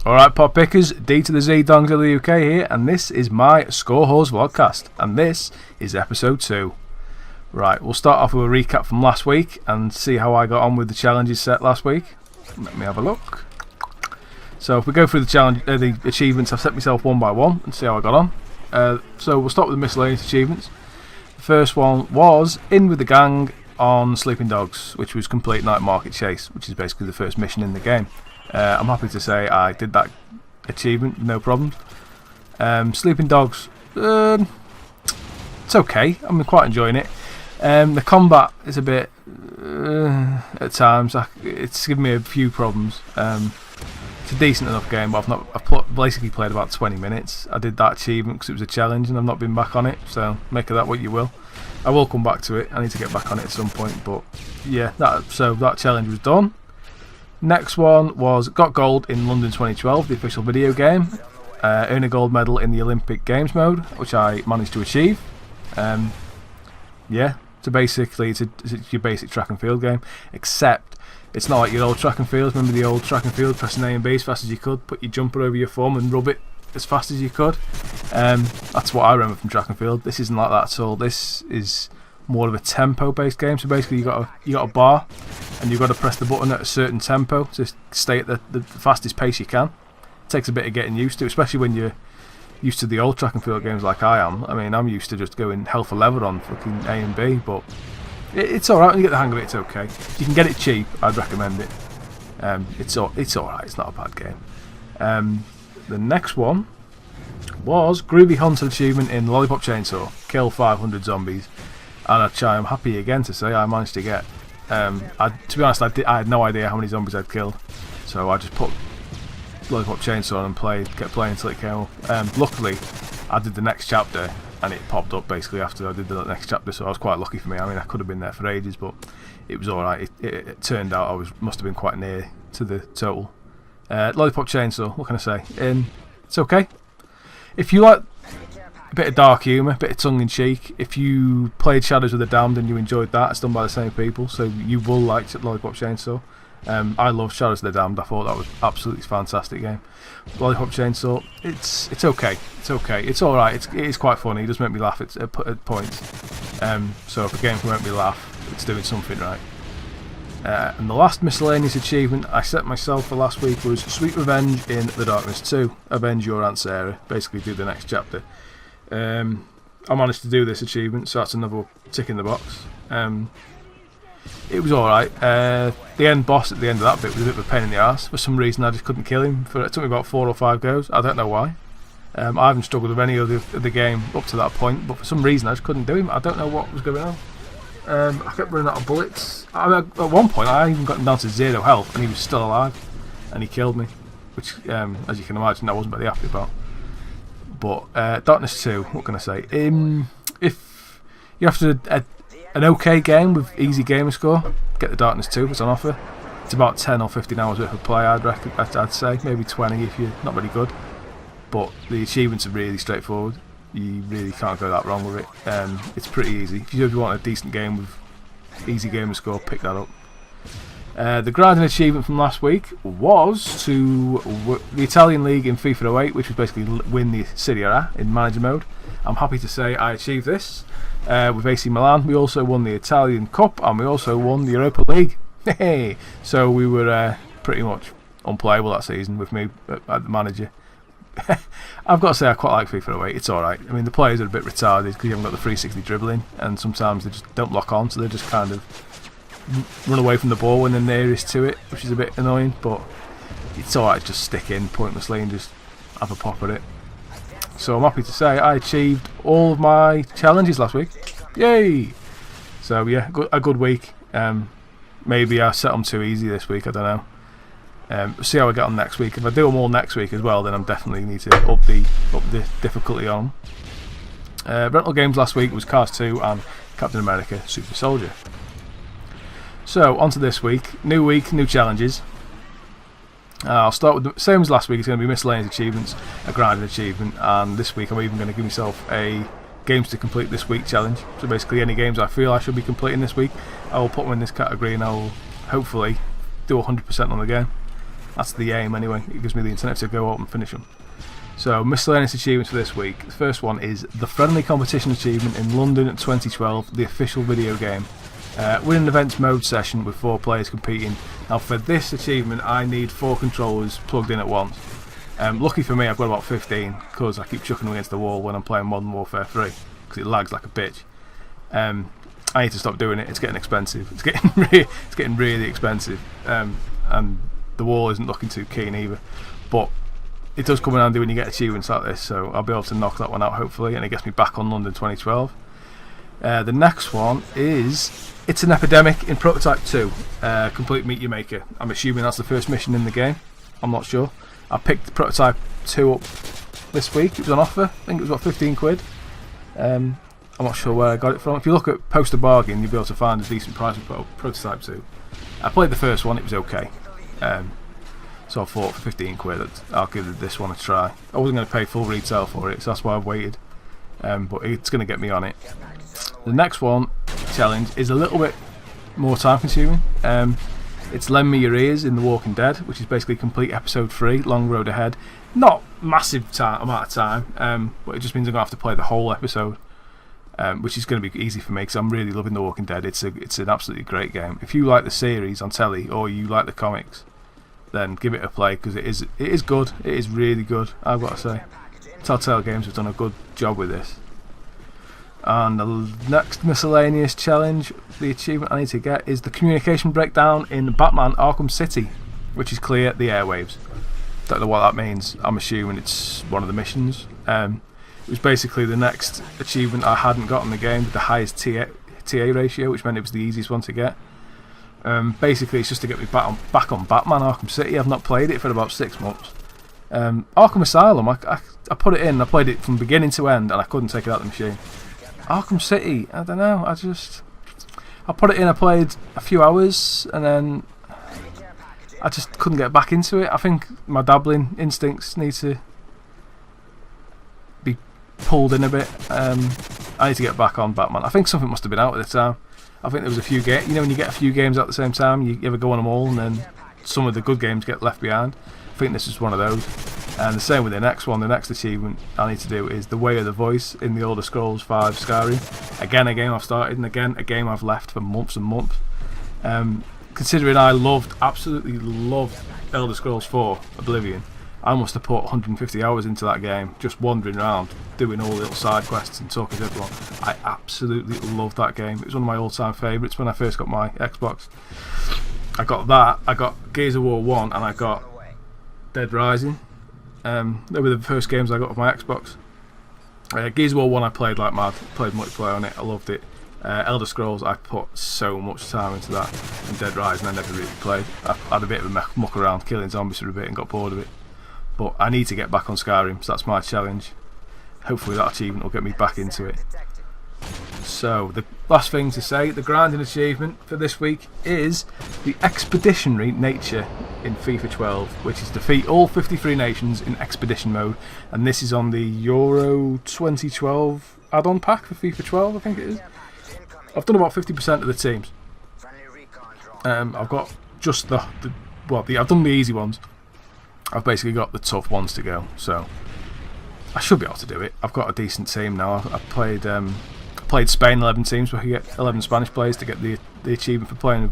Alright, Pod Pickers, D to the Z, DongzillerUK here, and this is my Scorewhore Vlogcast, and this is episode 2. Right, we'll start off with a recap from last week and see how I got on with the challenges set last week. Let me have a look. So if we go through the challenge, the achievements, I've set myself one by one and see how I got on. So we'll start with the miscellaneous achievements. The first one was In With The Gang on Sleeping Dogs, which was Complete Night Market Chase, which is basically the first mission in the game. I'm happy to say I did that achievement, no problems. Sleeping Dogs, it's okay, I'm quite enjoying it. The combat is a bit, at times, it's given me a few problems. It's a decent enough game, but I've basically played about 20 minutes. I did that achievement because it was a challenge and I've not been back on it, so make of that what you will. I will come back to it, I need to get back on it at some point, but yeah, that challenge was done. Next one was got gold in London 2012, the official video game. Earn a gold medal in the Olympic Games mode, which I managed to achieve. Yeah, so basically it's your basic track and field game, except it's not like your old track and field. Remember the old track and field, pressing A and B as fast as you could, put your jumper over your thumb and rub it as fast as you could. That's what I remember from track and field. This isn't like that at all. This is more of a tempo based game, so basically you got a bar and you've got to press the button at a certain tempo to stay at the fastest pace you can. It takes a bit of getting used to, especially when you're used to the old track and field games like I am. I mean, I'm used to just going hell for leather on fucking A and B, but it's alright when you get the hang of it. It's okay. If you can get it cheap, I'd recommend it. It's alright, it's not a bad game. The next one was Groovy Hunter achievement in Lollipop Chainsaw, kill 500 zombies. And I'm happy again to say I managed to get. To be honest, I had no idea how many zombies I'd killed, so I just put Lollipop Chainsaw on and kept playing until it came up. Luckily, I did the next chapter and it popped up basically after I did the next chapter, so I was quite lucky for me. I mean, I could have been there for ages, but it was alright. It turned out must have been quite near to the total. Lollipop Chainsaw, what can I say? It's okay. If you like a bit of dark humour, a bit of tongue-in-cheek. If you played Shadows of the Damned and you enjoyed that, it's done by the same people, so you will like Lollipop Chainsaw. I love Shadows of the Damned. I thought that was absolutely fantastic game. Lollipop Chainsaw, it's okay. It's okay. It's alright. It is quite funny. It does make me laugh at points. So if a game can make me laugh, it's doing something right. And the last miscellaneous achievement I set myself for last week was Sweet Revenge in The Darkness 2. Avenge your Aunt Sarah. Basically do the next chapter. I managed to do this achievement, so that's another tick in the box. It was alright. The end boss at the end of that bit was a bit of a pain in the arse. For some reason I just couldn't kill him. It took me about 4 or 5 goes. I don't know why. I haven't struggled with any of the game up to that point, but for some reason I just couldn't do him. I don't know what was going on. I kept running out of bullets. At one point I even got him down to 0 health and he was still alive. And he killed me. Which, as you can imagine, I wasn't very happy about. But Darkness 2, what can I say? If you have an okay game with easy gamer score, get the Darkness 2. It's on offer. It's about 10 or 15 hours worth of play. I'd say maybe 20 if you're not very good. But the achievements are really straightforward. You really can't go that wrong with it. It's pretty easy. If you want a decent game with easy gamer score, pick that up. The grinding achievement from last week was to the Italian League in FIFA 08, which was basically win the Serie A in manager mode. I'm happy to say I achieved this with AC Milan. We also won the Italian Cup and we also won the Europa League. Hey, so we were pretty much unplayable that season with me at the manager. I've got to say I quite like FIFA 08. It's alright. I mean, the players are a bit retarded because you haven't got the 360 dribbling and sometimes they just don't lock on, so they just kind of run away from the ball when they're nearest to it, which is a bit annoying, but it's alright, just stick in pointlessly and just have a pop at it. So I'm happy to say I achieved all of my challenges last week. Yay! So yeah, a good week. Maybe I set them too easy this week, I don't know. See how I get on next week. If I do them all next week as well, then I'm definitely need to up the difficulty on. Rental games last week was Cars 2 and Captain America Super Soldier. So on to this week, new challenges. I'll start with the same as last week. It's going to be miscellaneous achievements, a grinding achievement, and this week I'm even going to give myself a games to complete this week challenge. So basically any games I feel I should be completing this week, I will put them in this category and I will hopefully do 100% on the game. That's the aim anyway. It gives me the incentive to go out and finish them. So, miscellaneous achievements for this week. The first one is the friendly competition achievement in London 2012, the official video game. Win an events mode session with 4 players competing. Now for this achievement I need 4 controllers plugged in at once. Lucky for me I've got about 15 because I keep chucking them against the wall when I'm playing Modern Warfare 3 because it lags like a bitch. I need to stop doing it, it's getting expensive. It's getting really expensive, and the wall isn't looking too keen either. But it does come in handy when you get achievements like this, so I'll be able to knock that one out hopefully, and it gets me back on London 2012. The next one is It's an Epidemic in Prototype 2, complete Meet Your Maker. I'm assuming that's the first mission in the game, I'm not sure. I picked Prototype 2 up this week, it was on offer, I think it was about 15 quid. I'm not sure where I got it from. If you look at Poster Bargain you'll be able to find a decent price for Prototype 2. I played the first one, it was okay. So I thought for 15 quid I'll give this one a try. I wasn't going to pay full retail for it, so that's why I've waited. But it's going to get me on it. The next one, challenge, is a little bit more time consuming. It's Lend Me Your Ears in The Walking Dead, which is basically complete episode 3, Long Road Ahead. Not massive amount of time, but it just means I'm going to have to play the whole episode, which is going to be easy for me because I'm really loving The Walking Dead. It's an absolutely great game. If you like the series on telly or you like the comics, then give it a play because it is good. It is really good, I've got to say. Telltale Games have done a good job with this. And the next miscellaneous challenge, the achievement I need to get, is the communication breakdown in Batman Arkham City, which is clear the airwaves. Don't know what that means. I'm assuming it's one of the missions. It was basically the next achievement I hadn't got in the game with the highest TA ratio, which meant it was the easiest one to get. Basically it's just to get me back on Batman Arkham City. I've not played it for about 6 months. Arkham Asylum, I put it in, I played it from beginning to end and I couldn't take it out of the machine. Arkham City, I don't know, I put it in, I played a few hours and then I just couldn't get back into it. I think my dabbling instincts need to be pulled in a bit. I need to get back on Batman. I think something must have been out at the time. I think there was a few games, you know when you get a few games out at the same time, you ever go on them all and then some of the good games get left behind. I think this is one of those. And the same with the next one, the next achievement I need to do is The Way of the Voice in the Elder Scrolls 5 Skyrim. Again, a game I've started, and again, a game I've left for months and months. Considering I absolutely loved Elder Scrolls 4 Oblivion, I must have put 150 hours into that game, just wandering around, doing all the little side quests and talking to everyone. I absolutely loved that game. It was one of my all-time favourites when I first got my Xbox. I got that, I got Gears of War 1, and I got Dead Rising. They were the first games I got with my Xbox. Gears of War 1 I played like mad, played multiplayer on it, I loved it. Elder Scrolls I put so much time into that, and Dead Rising I never really played. I had a bit of a muck around killing zombies for a bit and got bored of it. But I need to get back on Skyrim, so that's my challenge. Hopefully that achievement will get me back into it. So the last thing to say, the grinding achievement for this week is the expeditionary nature in FIFA 12, which is defeat all 53 nations in expedition mode, and this is on the Euro 2012 add-on pack for FIFA 12, I think it is. I've done about 50% of the teams. I've got just I've done the easy ones. I've basically got the tough ones to go, so I should be able to do it. I've got a decent team now. I've played Spain 11 teams where you get 11 Spanish players to get the achievement for playing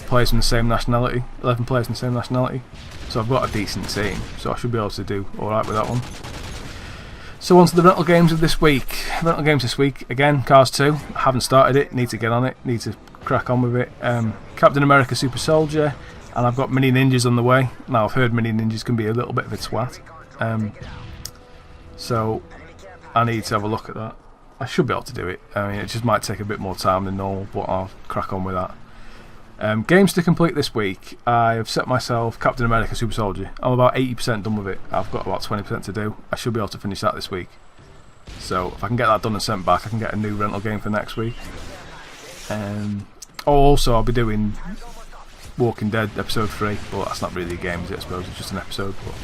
players from the same nationality, 11 players from the same nationality. So I've got a decent team, so I should be able to do alright with that one. So on to the rental games of this week. Rental games this week, again, Cars 2. I haven't started it, need to get on it, need to crack on with it. Captain America Super Soldier, and I've got Mini Ninjas on the way. Now I've heard Mini Ninjas can be a little bit of a twat, so I need to have a look at that. I should be able to do it. I mean, it just might take a bit more time than normal, but I'll crack on with that. Games to complete this week. I have set myself Captain America Super Soldier. I'm about 80% done with it. I've got about 20% to do. I should be able to finish that this week. So if I can get that done and sent back, I can get a new rental game for next week. Also, I'll be doing Walking Dead episode 3, but that's not really a game, is it? I suppose it's just an episode, but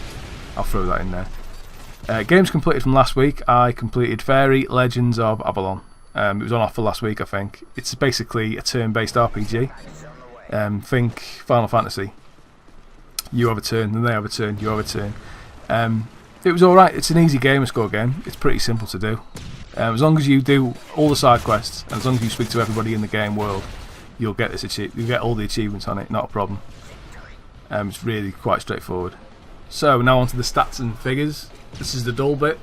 I'll throw that in there. Games completed from last week. I completed Fairy Legends of Avalon. It was on offer last week, I think. It's basically a turn-based RPG. Think Final Fantasy. You have a turn, then they have a turn, you have a turn. It was alright. It's an easy gamer score game. It's pretty simple to do. As long as you do all the side quests, and as long as you speak to everybody in the game world, you'll get you'll get all the achievements on it, not a problem. It's really quite straightforward. So now onto the stats and figures. This is the dull bit.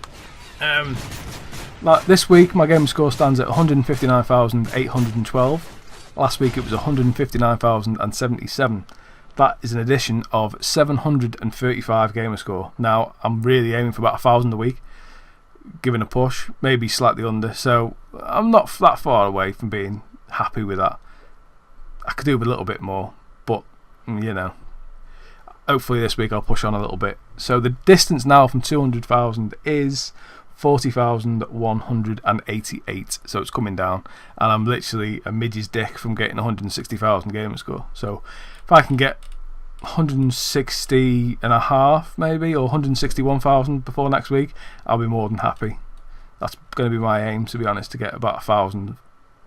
Like this week, my game score stands at 159,812. Last week it was 159,077. That is an addition of 735 gamer score. Now I'm really aiming for about 1,000 a week, giving a push, maybe slightly under. So I'm not that far away from being happy with that. I could do with a little bit more, but you know, hopefully this week I'll push on a little bit. So the distance now from 200,000 is 40,188. So it's coming down, and I'm literally a midge's dick from getting 160,000 gamer score. So if I can get 160 and a half maybe, or 161,000 before next week, I'll be more than happy. That's going to be my aim, to be honest, to get about 1,000,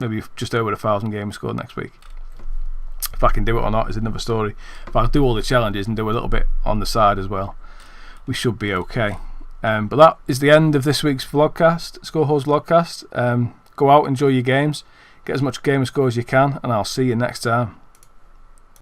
maybe just over 1,000 gamer score next week. If I can do it or not is another story. If I do all the challenges and do a little bit on the side as well, we should be okay. But that is the end of this week's Vlogcast, Scorewhore's Vlogcast. Go out, enjoy your games, get as much gamer score as you can, and I'll see you next time.